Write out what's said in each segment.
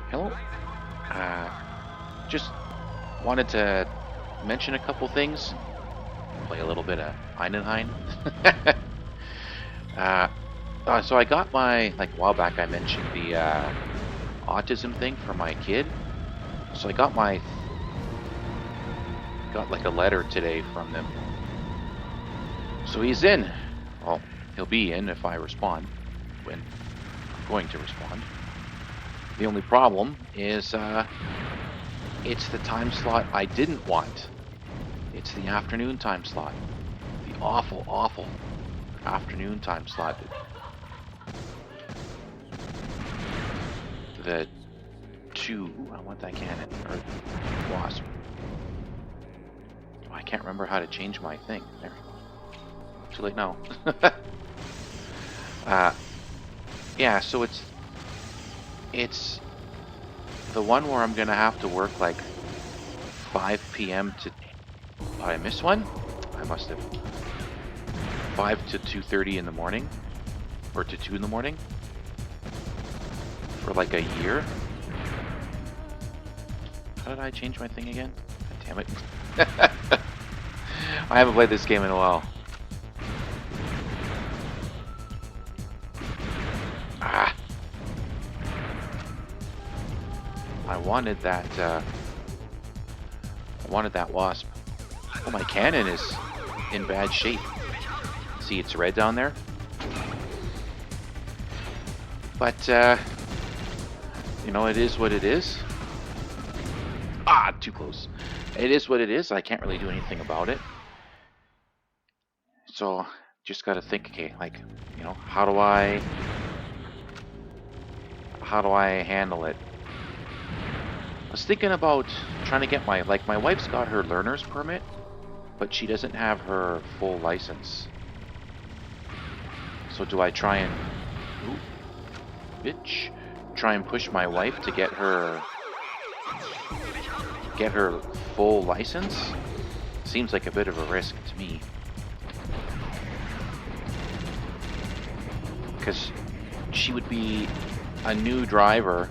Hello. Just wanted to mention a couple things. Play a little bit of Einenheim. uh, so I got my, like a while back I mentioned the autism thing for my kid. So I got like a letter today from them. So he's in. Well, he'll be in if I respond. When I'm going to respond. The only problem is it's the time slot I didn't want. It's the afternoon time slot. The awful, awful afternoon time slot. The I want that cannon, or wasp. Oh, I can't remember how to change my thing. There. Too late now. Yeah, so it's the one where I'm gonna have to work like 5 p.m. to. Oh, I missed one? I must have. 5 to 2:30 in the morning, or to 2 in the morning, for like a year. How did I change my thing again? God damn it! I haven't played this game in a while. I wanted that wasp. Oh, my cannon is in bad shape. See, it's red down there. But, you know, it is what it is. Ah, too close. It is what it is. I can't really do anything about it. So, just gotta think, okay, like, you know, how do I handle it? I was thinking about trying to get my wife's got her learner's permit, but she doesn't have her full license. So do I try and try and push my wife to get her full license? Seems like a bit of a risk to me. Because she would be a new driver.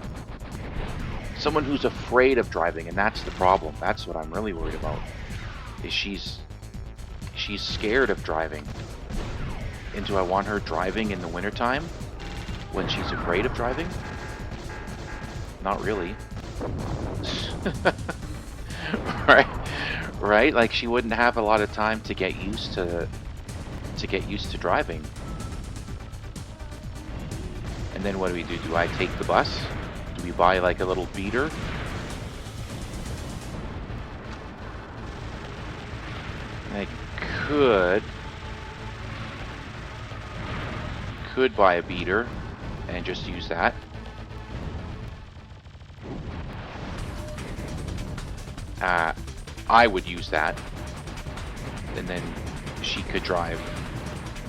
Someone who's afraid of driving, and that's the problem. That's what I'm really worried about. Is she's scared of driving. And do I want her driving in the wintertime when she's afraid of driving? Not really. Right? Like, she wouldn't have a lot of time to get used to driving. And then what do we do? Do I take the bus? Do we buy like a little beater? I could buy a beater and just use that. I would use that, and then she could drive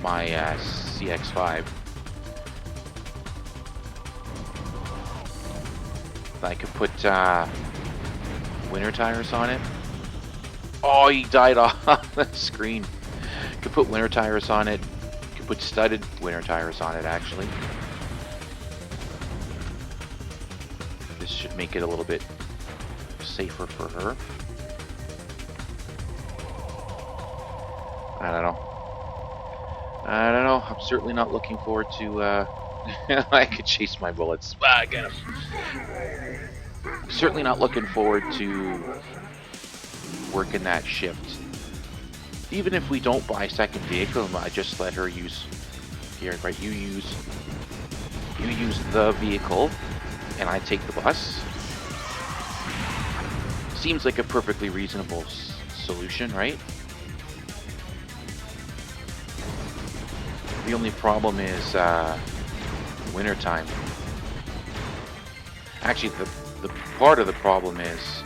my CX-5. I could put winter tires on it. Oh, he died off the screen. Could put winter tires on it. Could put studded winter tires on it, actually. This should make it a little bit safer for her. I don't know. I'm certainly not looking forward to I could chase my bullets. I get him. Certainly not looking forward to working that shift. Even if we don't buy a second vehicle, I just let her use here, right? You use the vehicle, and I take the bus. Seems like a perfectly reasonable solution, right? The only problem is wintertime. Actually, the part of the problem is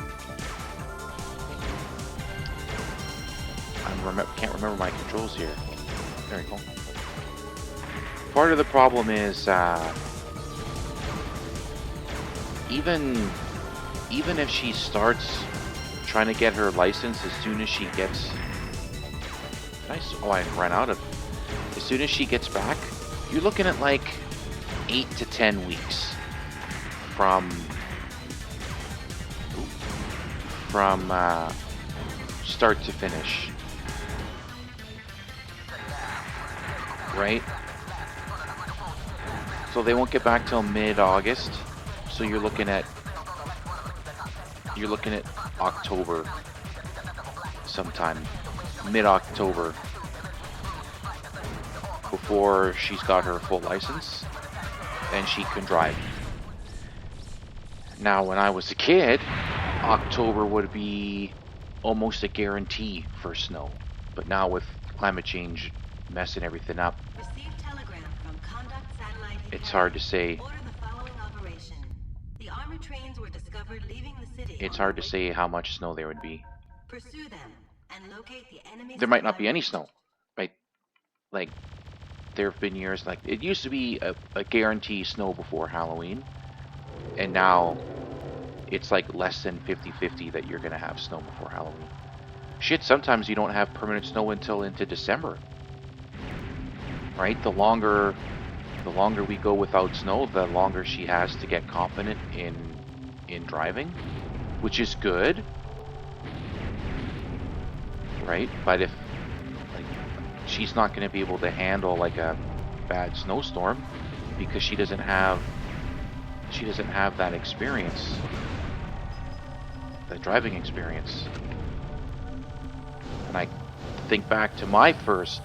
can't remember my controls here. Very cool. Part of the problem is even if she starts trying to get her license as soon as she gets nice. Oh, I ran out of. As soon as she gets back, you're looking at like 8 to 10 weeks from start to finish, right? So they won't get back till mid-August. So you're looking at October sometime, mid-October, before she's got her full license and she can drive. Now, when I was a kid, October would be almost a guarantee for snow. But now with climate change messing everything up, Received telegram from Conduct Satellite it's hard to say. Order the following operation. The armored trains were discovered leaving the city. It's hard to say how much snow there would be. Pursue them and locate the enemy. There might not be any snow, right? Like, there have been years, like, it used to be a guarantee snow before Halloween, and now it's like less than 50-50 that you're gonna have snow before Halloween. Shit, sometimes you don't have permanent snow until into December, right? The longer we go without snow, the longer she has to get confident in driving, which is good, right? But if, like, she's not going to be able to handle like a bad snowstorm because she doesn't have that experience, that driving experience. And I think back to my first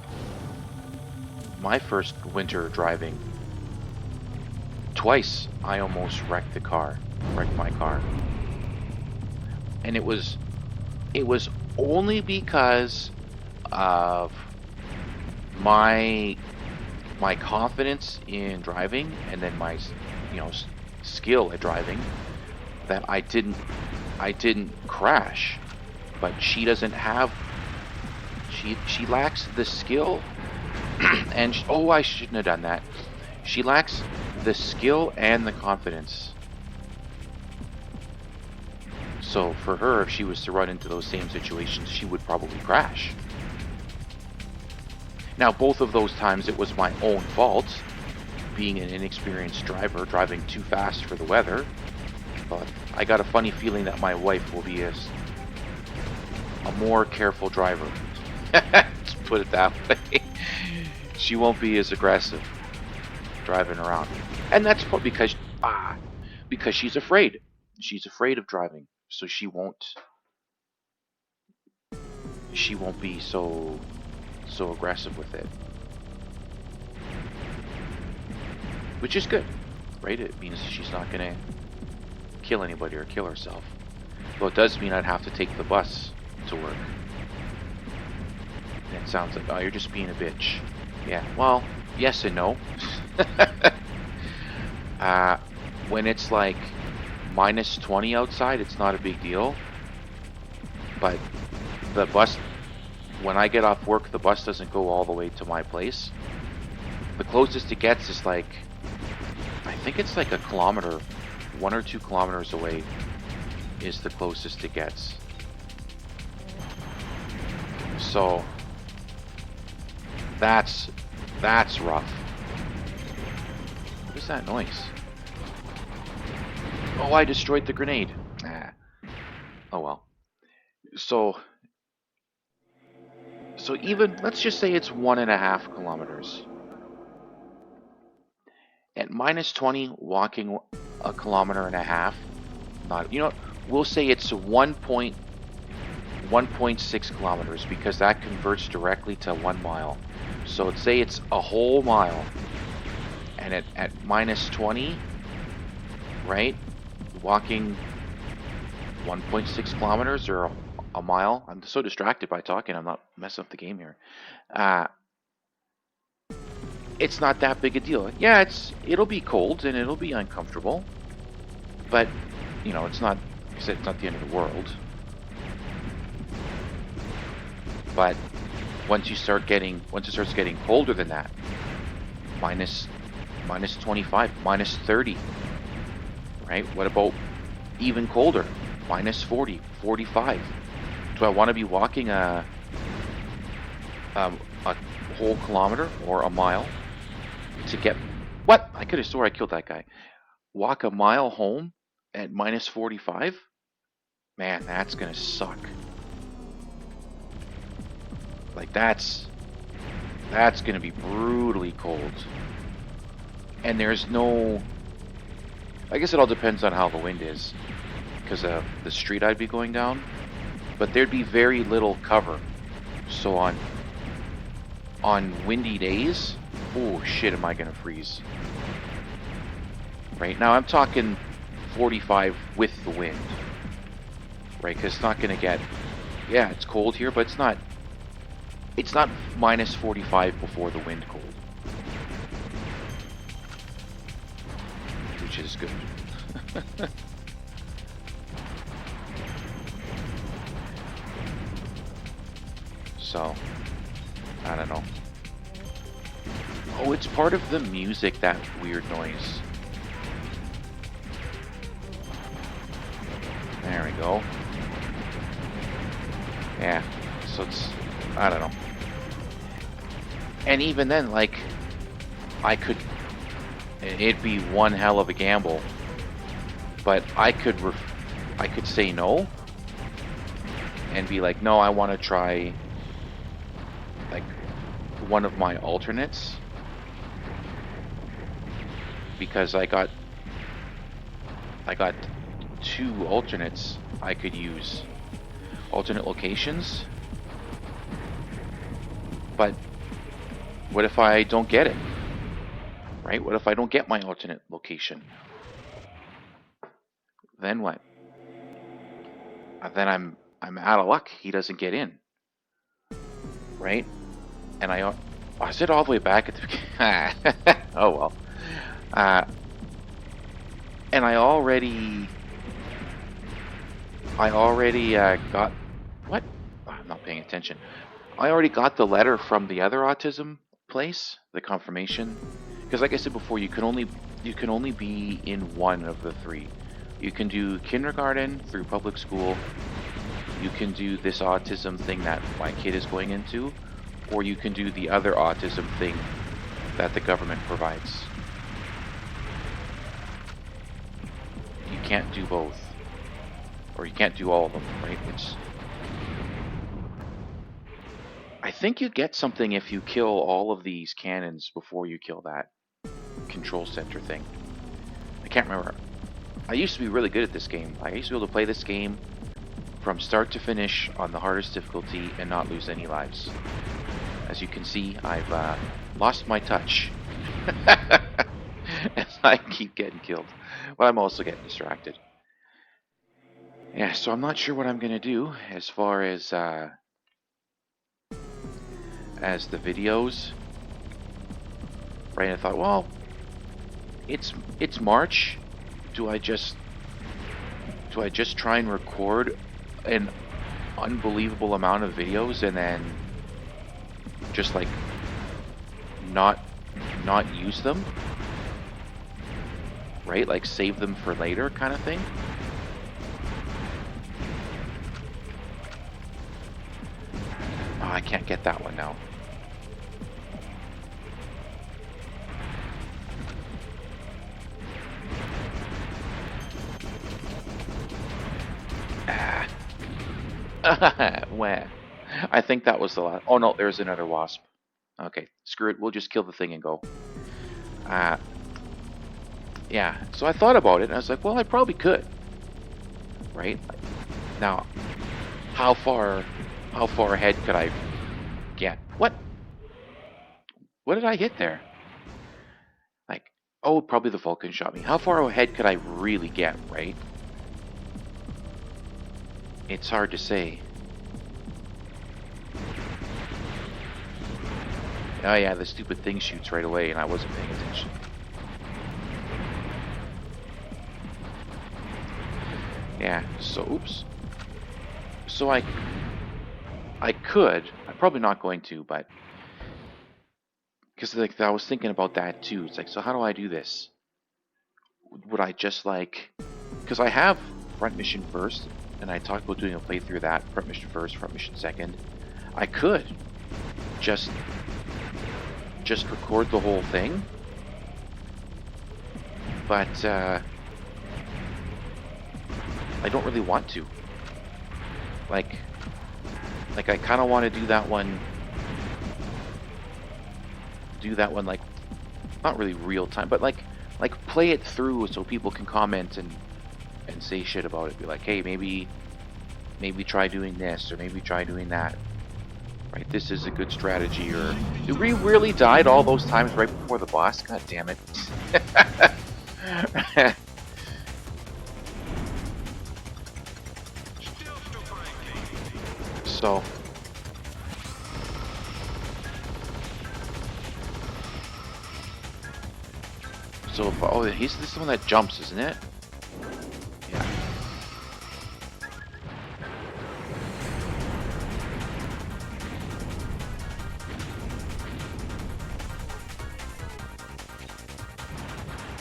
winter driving. Twice I almost wrecked my car. And it was only because of my confidence in driving, and then my skill at driving, that I didn't crash. But she doesn't have, she lacks the skill and I shouldn't have done that. She lacks the skill and the confidence. So for her, if she was to run into those same situations, she would probably crash. Now, both of those times it was my own fault, being an inexperienced driver, driving too fast for the weather. But I got a funny feeling that my wife will be a more careful driver. Let's put it that way. She won't be as aggressive driving around. And that's because she's afraid. She's afraid of driving. So she won't be so aggressive with it. Which is good, right? It means she's not gonna kill anybody or kill herself. Well, it does mean I'd have to take the bus to work. And it sounds like, oh, you're just being a bitch. Yeah, well, yes and no. When it's like minus 20 outside, it's not a big deal. But the bus, when I get off work, the bus doesn't go all the way to my place. The closest it gets is like, I think it's like a kilometer, 1 or 2 kilometers away is the closest it gets. So that's rough. What is that noise? Oh, I destroyed the grenade. Oh well. So even, let's just say it's 1.5 kilometers. At minus 20, walking 1.5 kilometers, not, we'll say it's 1.6 kilometers, because that converts directly to 1 mile. So let's say it's a whole mile, and at minus 20, right, walking 1.6 kilometers or a mile. I'm so distracted by talking, I'm not messing up the game here. It's not that big a deal. Yeah, it'll be cold and it'll be uncomfortable, but it's not, like I said, it's not the end of the world. But once it starts getting colder than that, minus 25, minus 30, right? What about even colder? Minus 40, 45. Do I want to be walking a whole kilometer or a mile to get... What? I could have swore I killed that guy. walk a mile home at minus 45? Man, that's gonna suck. Like, that's gonna be brutally cold. And there's no... I guess it all depends on how the wind is, because of the street I'd be going down. But there'd be very little cover. So on windy days, oh shit, am I gonna freeze. Right now I'm talking 45 with the wind. Right, because it's not gonna get... Yeah, it's cold here, but it's not minus 45 before the wind cold. Which is good. So, I don't know. Oh, it's part of the music, that weird noise. There we go. Yeah, so it's... I don't know. And even then, like, I could... It'd be one hell of a gamble. But I could say no. And be like, no, I want to try... like, one of my alternates. Because I got 2 alternates I could use. Alternate locations. But what if I don't get it? Right? What if I don't get my alternate location? Then what? Then I'm out of luck. He doesn't get in. Right? And I said all the way back at the beginning. Oh well. And I already got... What? I'm not paying attention. I already got the letter from the other autism place, the confirmation. Because like I said before, you can only be in one of the 3. You can do kindergarten through public school. You can do this autism thing that my kid is going into, or you can do the other autism thing that the government provides. You can't do both. Or you can't do all of them, right? I think you get something if you kill all of these cannons before you kill that control center thing. I can't remember. I used to be really good at this game. I used to be able to play this game from start to finish on the hardest difficulty and not lose any lives. As you can see, I've lost my touch. As I keep getting killed. But I'm also getting distracted. Yeah, so I'm not sure what I'm going to do as far as the videos. Right, I thought, well, it's March. Do I just try and record an unbelievable amount of videos and then just like not use them? Right? Like save them for later kind of thing? Oh, I can't get that one now. Where? I think that was the last. Oh no, there's another wasp. Okay, screw it. We'll just kill the thing and go. Yeah. So I thought about it, and I was like, well, I probably could. Right? Now, how far ahead could I get? What? What did I hit there? Like, oh, probably the Vulcan shot me. How far ahead could I really get? Right? It's hard to say. Oh yeah, the stupid thing shoots right away and I wasn't paying attention. Yeah, so oops. So I could, I'm probably not going to, but because like I was thinking about that too. It's like, so how do I do this? Would I just like, because I have front mission first, and I talked about doing a playthrough of that, front mission first, front mission second. I could just record the whole thing, but I don't really want to. Like I kind of want to do that one. Like, not really real time, but like play it through so people can comment and say shit about it. Be like, hey, maybe try doing this, or maybe try doing that. Right, this is a good strategy. Or did we really died all those times right before the boss? God damn it. So if, oh, this is the one that jumps, isn't it? Yeah.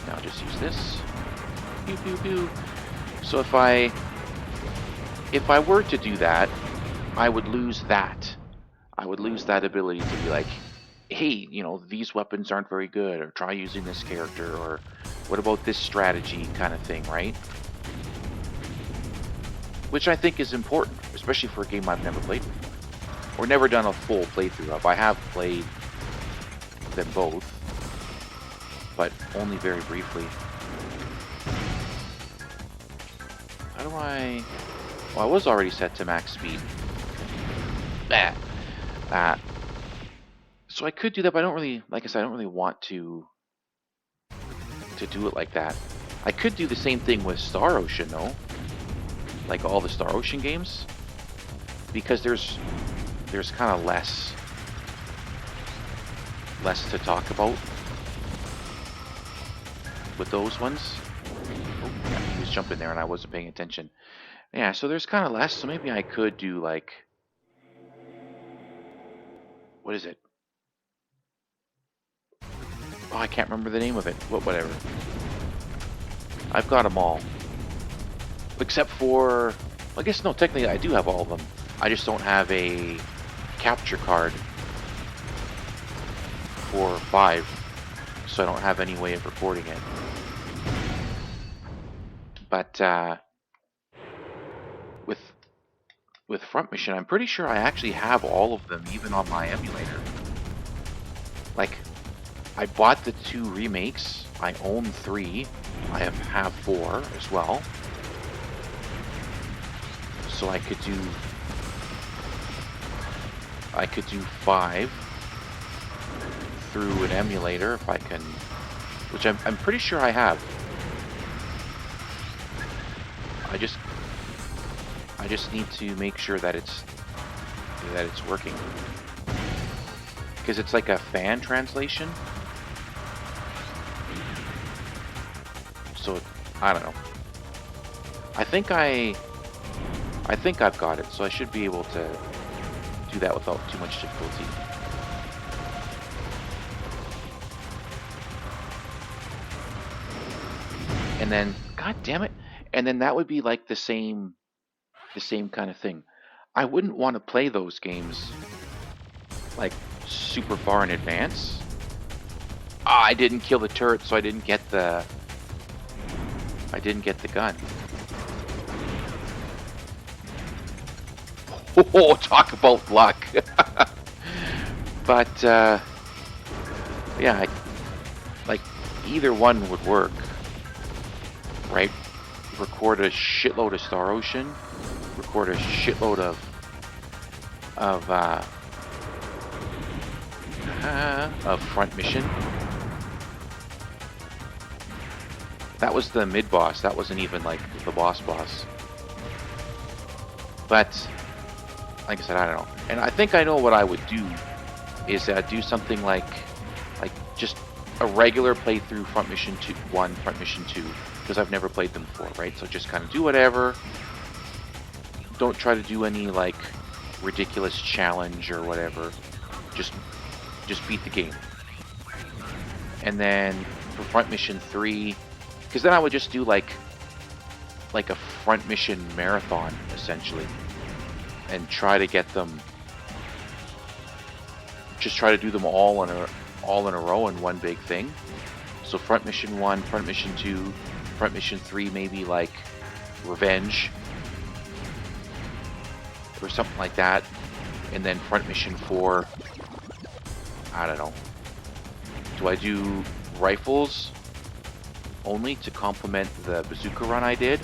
Now I'll just use this. Pew pew pew. So if I were to do that, I would lose that. I would lose that ability to be like, hey, you know, these weapons aren't very good, or try using this character, or what about this strategy kind of thing, right? Which I think is important, especially for a game I've never played before, or never done a full playthrough of. I have played them both, but only very briefly. How do I... Well, I was already set to max speed. So I could do that, but I don't really, like I said, I don't really want to do it like that. I could do the same thing with Star Ocean, though. Like all the Star Ocean games. Because there's kind of less to talk about with those ones. Oh, yeah, he was jumping there and I wasn't paying attention. Yeah, so there's kind of less, so maybe I could do like... What is it? Oh, I can't remember the name of it. Whatever. I've got them all. Except for... I guess, no, technically I do have all of them. I just don't have a capture card for 5. So I don't have any way of recording it. But, with Front Mission, I'm pretty sure I actually have all of them, even on my emulator. Like, I bought the 2 remakes. I own 3. I have 4 as well. So I could do 5 through an emulator if I can, which I'm pretty sure I have. I just need to make sure that it's working, because it's like a fan translation. So I don't know. I think I've got it, so I should be able to do that without too much difficulty. And then, god damn it, and then that would be like the same kind of thing. I wouldn't want to play those games like super far in advance. Ah, I didn't kill the turret, so I didn't get the gun. Oh, talk about luck. But yeah, like either one would work, right? Record a shitload of Star Ocean, record a shitload of Front Mission. That was the mid boss. That wasn't even like the boss. But like I said, I don't know. And I think I know what I would do is do something like just a regular playthrough Front Mission 1, Front Mission 2, because I've never played them before, right? So just kind of do whatever. Don't try to do any like ridiculous challenge or whatever. Just beat the game. And then for Front Mission 3, because then I would just do like a Front Mission marathon essentially, and try to get them. Just try to do them all in a row in one big thing. So front mission 1, front mission 2, front mission 3, maybe like revenge or something like that. And then front mission 4, I don't know. Do I do rifles only to complement the bazooka run I did?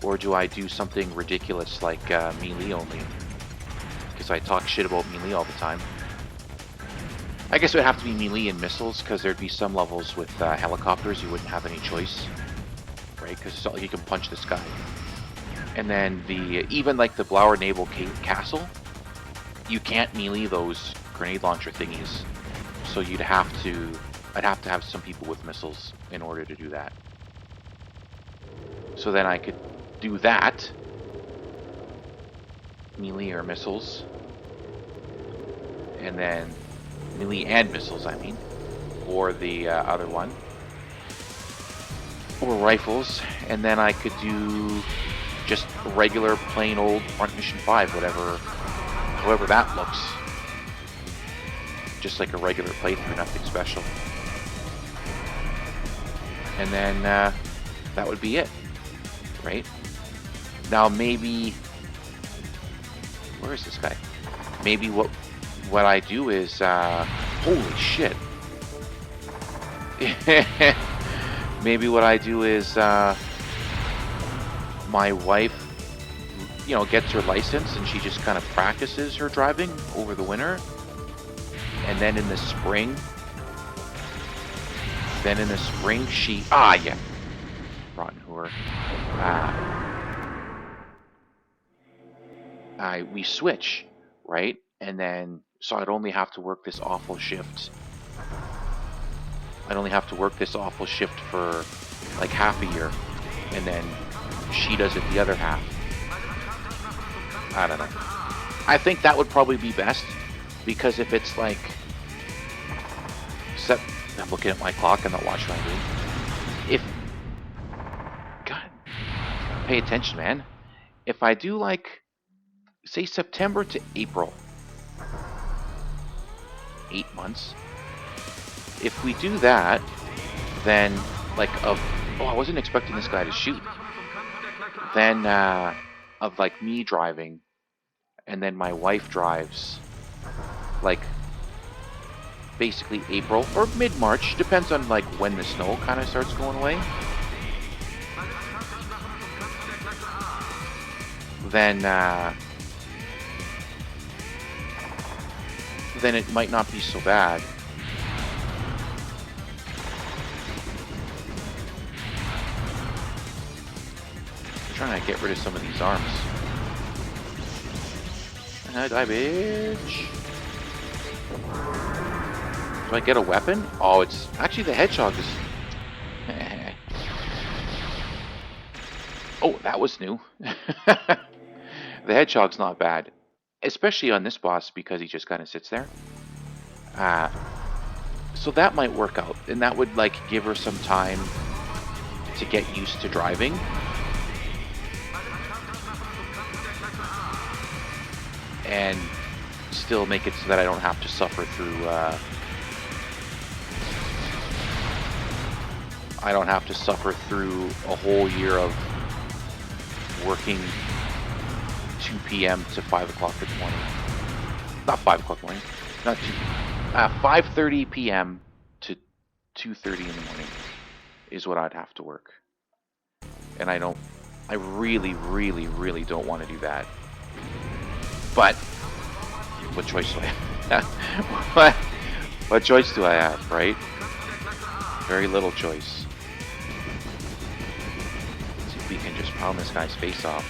Or do I do something ridiculous like melee only? Because I talk shit about melee all the time. I guess it would have to be melee and missiles, because there'd be some levels with helicopters you wouldn't have any choice. Right? Because it's not like you can punch the sky. And then even like the Blower Naval Castle, you can't melee those grenade launcher thingies. So I'd have to have some people with missiles in order to do that. So then I could do that, melee or missiles, and then melee and missiles, I mean, or the other one, or rifles, and then I could do just regular plain old front mission 5, however that looks, just like a regular playthrough, nothing special, and then that would be it, right? Now maybe, where is this guy? Maybe what I do is, holy shit. Maybe what I do is, my wife, gets her license and she just kind of practices her driving over the winter. And then in the spring, she, yeah, rotten whore. We switch, right? And then, so I'd only have to work this awful shift. I'd only have to work this awful shift for like half a year, and then she does it the other half. I don't know. I think that would probably be best, because if it's like, I'm looking at my clock and not watching what I'm doing. God, pay attention, man. If I do like, say September to April, 8 months. If we do that, then I wasn't expecting this guy to shoot. Then of like me driving, and then my wife drives, like basically April or mid-March, depends on like when the snow kind of starts going away. Then it might not be so bad. I'm trying to get rid of some of these arms. Die, bitch. Do I get a weapon? Oh, it's actually the hedgehog is. Oh, that was new. The hedgehog's not bad, especially on this boss because he just kind of sits there. So that might work out, and that would like give her some time to get used to driving. And still make it so that I don't have to suffer through a whole year of working 2 p.m. to 5 o'clock in the morning. Not 5 o'clock in the morning. Not 5:30 p.m. to 2:30 in the morning is what I'd have to work. And I really, really, really don't want to do that. But what choice do I have? What choice do I have, right? Very little choice. Let's see if we can just pound this guy's face off.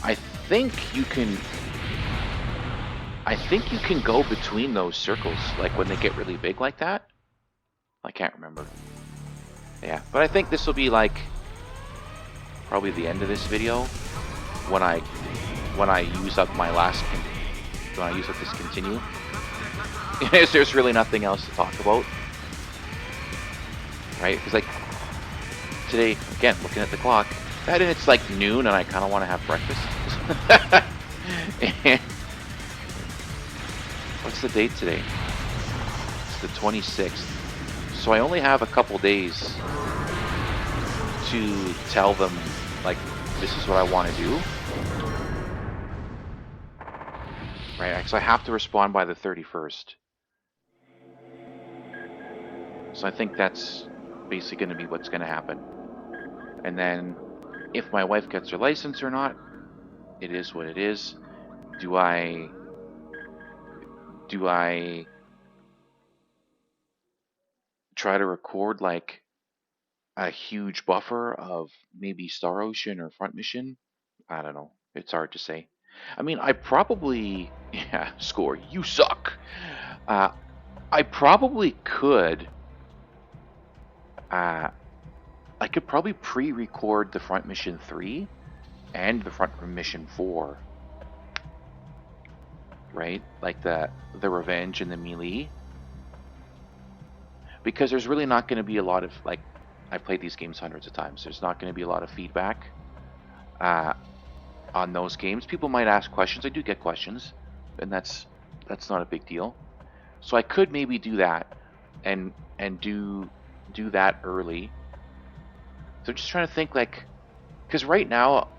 I think you can go between those circles, like when they get really big like that. I can't remember. Yeah, but I think this will be like probably the end of this video when I use up my last when I use up this continue. There's really nothing else to talk about, right? Because like today, again, looking at the clock, and it's like noon, and I kind of want to have breakfast. And what's the date today? It's the 26th. So I only have a couple days to tell them, like, this is what I want to do. Right, because I have to respond by the 31st. So I think that's basically going to be what's going to happen. And then if my wife gets her license or not, it is what it is. Do I try to record like a huge buffer of maybe Star Ocean or Front Mission? I don't know. It's hard to say. I mean, I probably... Yeah, Score, you suck. I probably could... I could probably pre-record the Front Mission 3 and the Front Mission 4. Right? Like the Revenge and the Melee. Because there's really not going to be a lot of, like, I played these games hundreds of times. There's not going to be a lot of feedback on those games. People might ask questions. I do get questions, and that's not a big deal. So I could maybe do that and do that early. So I'm just trying to think, like, because right now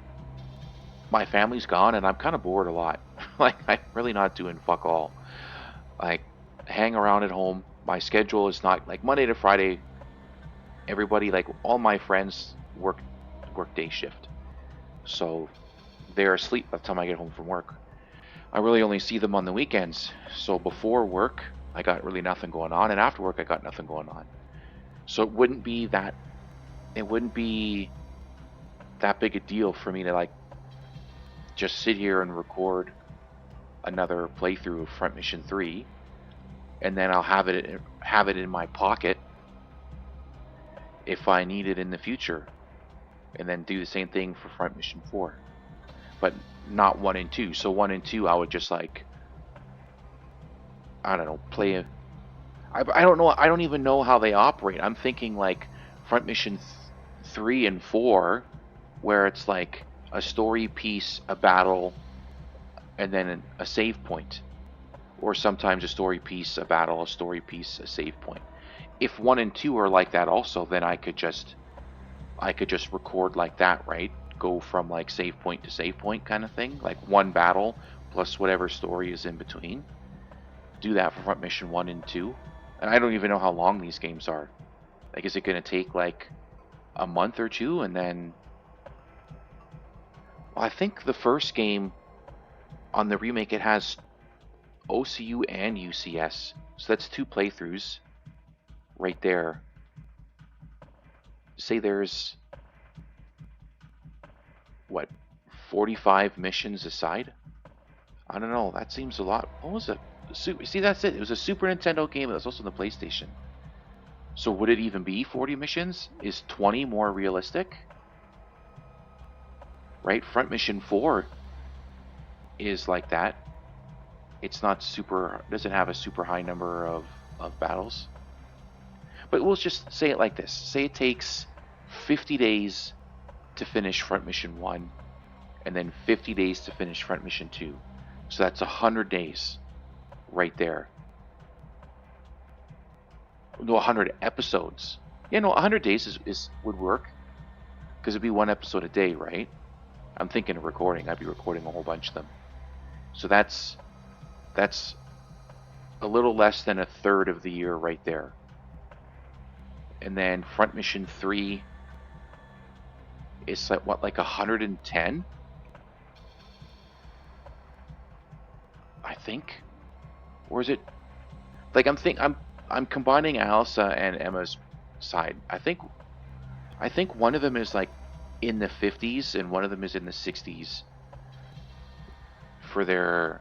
my family's gone and I'm kind of bored a lot. Like, I'm really not doing fuck all. Like, hang around at home. My schedule is not, like, Monday to Friday. Everybody, like, all my friends work day shift. So they're asleep by the time I get home from work. I really only see them on the weekends. So before work, I got really nothing going on. And after work, I got nothing going on. So it wouldn't be that big a deal for me to, like, just sit here and record another playthrough of Front Mission 3, and then I'll have it in my pocket if I need it in the future, and then do the same thing for Front Mission 4, but not 1 and 2. So 1 and 2, I would just, like, I don't know, play a... I don't know. I don't even know how they operate. I'm thinking like Front Mission 3 and 4, where it's like a story piece, a battle, and then a save point, or sometimes a story piece, a battle, a story piece, a save point. If 1 and 2 are like that also, then I could just record like that, right? Go from like save point to save point kind of thing, like one battle plus whatever story is in between. Do that for Front Mission 1 and 2. And I don't even know how long these games are. Like, is it going to take like a month or two? And then, well, I think the first game on the remake, it has OCU and UCS. So that's 2 playthroughs right there. Say there's, what, 45 missions aside? I don't know. That seems a lot. What was it? See, that's it. It was a Super Nintendo game. It was also on the PlayStation. So would it even be 40 missions? Is 20 more realistic? Right? Front Mission 4 is like that. It's not super... doesn't have a super high number of battles. But we'll just say it like this. Say it takes 50 days to finish Front Mission 1, and then 50 days to finish Front Mission 2. So that's 100 days. Right there. No, 100 episodes. Yeah, no, 100 days would work, because it'd be 1 episode a day, right? I'm thinking of recording. I'd be recording a whole bunch of them. So that's a little less than a third of the year right there. And then Front Mission 3 is like, what, like 110? I think. Or is it like I'm combining Alyssa and Emma's side. I think one of them is like in the 50s and one of them is in the 60s for their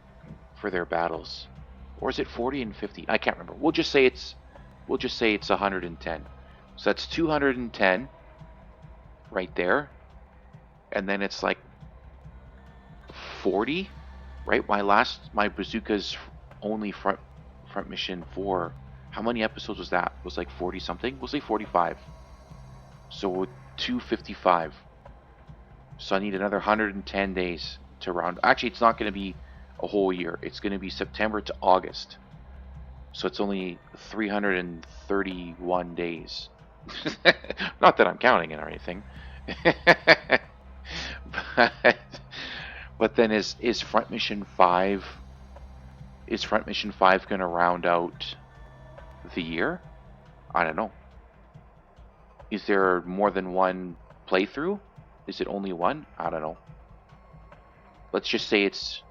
battles. Or is it 40 and 50? I can't remember. We'll just say it's 110. So that's 210 right there. And then it's like 40, right? My bazooka's only front Mission 4. How many episodes was that? It was like 40 something? We'll say 45. So 255. So I need another 110 days to round. Actually, it's not going to be a whole year. It's going to be September to August. So it's only 331 days. Not that I'm counting it or anything. but, but then is Front Mission 5 going to round out the year? I don't know. Is there more than one playthrough? Is it only one? I don't know. Let's just say it's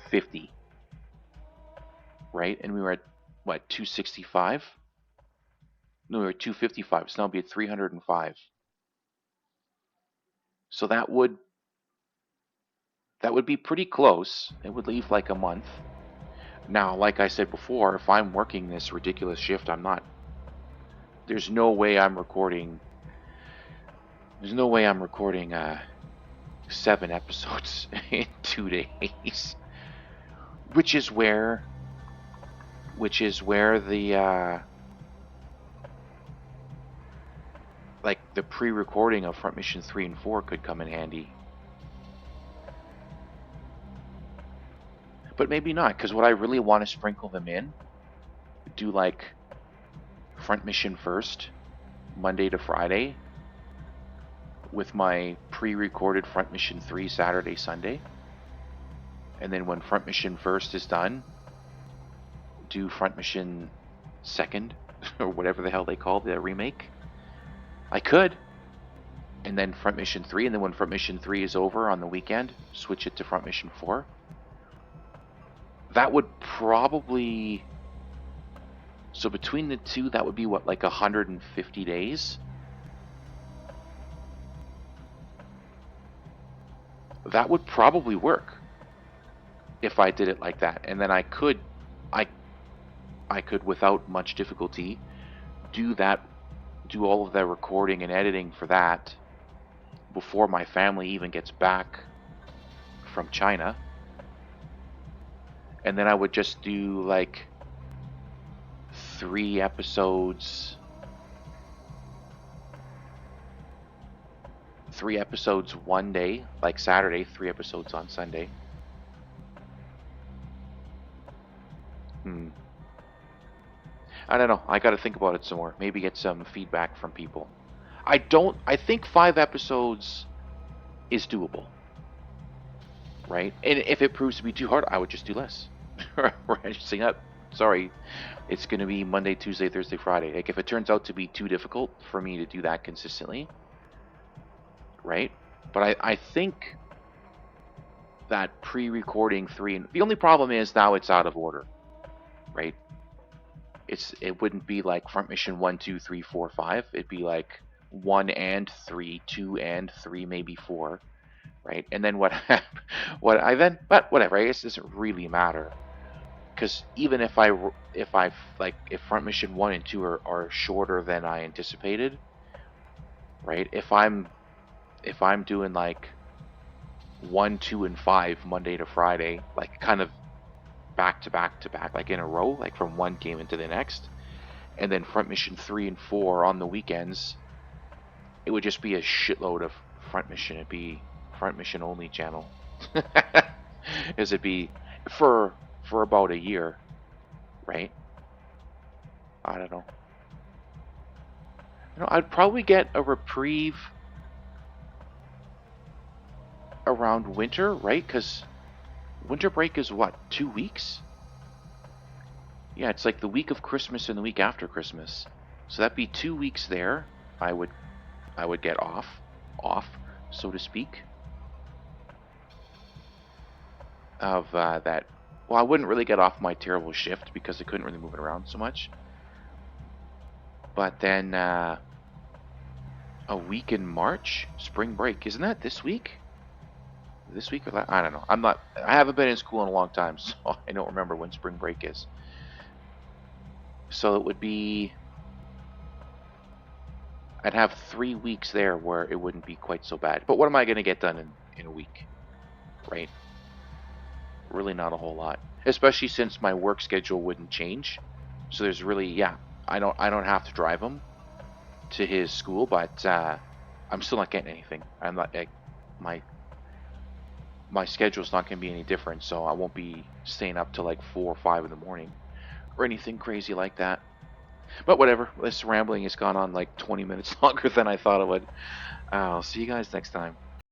50. Right? And we were at what, 265? No, we were at 255. So now it'll be at 305. So that would be pretty close. It would leave like a month. Now, like I said before, if I'm working this ridiculous shift, I'm not. There's no way I'm recording. There's no way I'm recording 7 episodes in 2 days. Which is where the like the pre-recording of Front Mission 3 and 4 could come in handy. But maybe not, because what I really want to sprinkle them in, do like Front Mission first, Monday to Friday, with my pre-recorded Front Mission 3 Saturday, Sunday. And then when Front Mission first is done, do Front Mission second, or whatever the hell they call the remake. I could. And then Front Mission 3, and then when Front Mission 3 is over on the weekend, switch it to Front Mission 4. That would probably... So between the two, that would be what, like 150 days? That would probably work if I did it like that. And then I could without much difficulty do all of the recording and editing for that before my family even gets back from China. And then I would just do like 3 episodes. 3 episodes one day, like Saturday, 3 episodes on Sunday. I don't know. I got to think about it some more. Maybe get some feedback from people. I think 5 episodes is doable. Right? And if it proves to be too hard, I would just do less. Right? Just saying that. Sorry. It's going to be Monday, Tuesday, Thursday, Friday. Like if it turns out to be too difficult for me to do that consistently, right? But I think that pre-recording 3, and the only problem is now it's out of order, right? It wouldn't be like Front Mission 1, 2, 3, 4, 5. It'd be like 1 and 3, 2 and 3, maybe 4, right? And then but whatever. I guess it doesn't really matter, because even if Front Mission 1 and 2 are shorter than I anticipated, right? If I'm doing like 1, 2, and 5 Monday to Friday, like kind of back to back to back, like in a row, like from one game into the next, and then Front Mission 3 and 4 on the weekends, it would just be a shitload of Front Mission. It'd be Front Mission only channel. As it'd be for about a year, right? I don't know. I'd probably get a reprieve around winter, right? Because winter break is what, 2 weeks? Yeah, it's like the week of Christmas and the week after Christmas. So that'd be 2 weeks there. I would get off, so to speak. Of that. Well, I wouldn't really get off my terrible shift because I couldn't really move it around so much. But then a week in March, spring break. Isn't that this week? This week or last? I don't know. I haven't been in school in a long time, so I don't remember when spring break is. So it would be... I'd have 3 weeks there where it wouldn't be quite so bad. But what am I going to get done in a week? Right? Really not a whole lot. Especially since my work schedule wouldn't change. So there's really, I don't have to drive him to his school, but I'm still not getting anything. I'm not, my schedule's not going to be any different, so I won't be staying up till like 4 or 5 in the morning or anything crazy like that. But whatever, this rambling has gone on like 20 minutes longer than I thought it would. I'll see you guys next time.